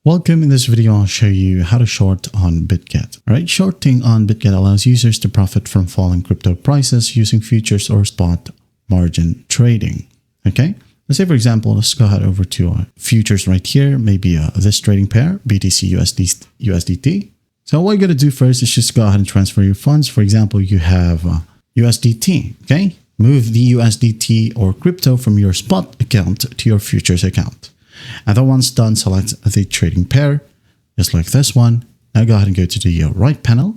Welcome. In this video, I'll show you how to short on Bitget. All right, shorting on Bitget allows users to profit from falling crypto prices using futures or spot margin trading. Okay, let's say, for example, let's go ahead over to futures right here, maybe this trading pair, BTC USDT. So what you're going to do first is just go ahead and transfer your funds. For example, you have USDT, okay? Move the USDT or crypto from your spot account to your futures account. And then once done, select the trading pair, just like this one. Now go ahead and go to the right panel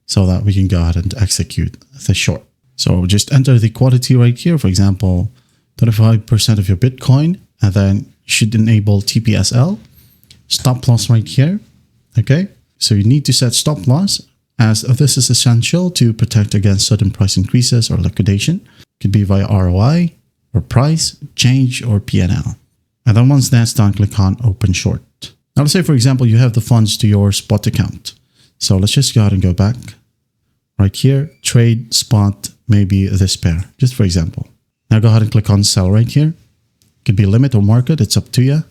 so that we can go ahead and execute the short. So just enter the quantity right here, for example, 25% of your Bitcoin, and then you should enable TPSL, stop loss right here, okay? So you need to set stop loss, as this is essential to protect against sudden price increases or liquidation. It could be via ROI or price, change, or PNL. And then once that's done, click on Open Short. Now let's say, for example, you have the funds to your spot account. So let's just go ahead and go back right here, trade spot, maybe this pair, just for example. Now go ahead and click on Sell right here. It could be limit or market, it's up to you.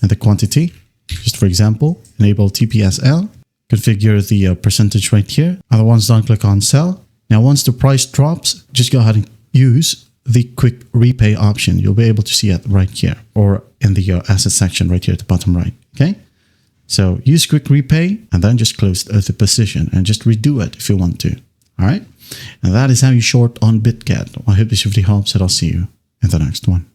And the quantity, just for example, enable TPSL, configure the percentage right here. And then once done, click on Sell. Now once the price drops, just go ahead and use the quick repay option. You'll be able to see it right here or in the asset section right here at the bottom right. Okay. So use quick repay and then just close the position and just redo it if you want to. All right. And that is how you short on Bitget. I hope this video helps and I'll see you in the next one.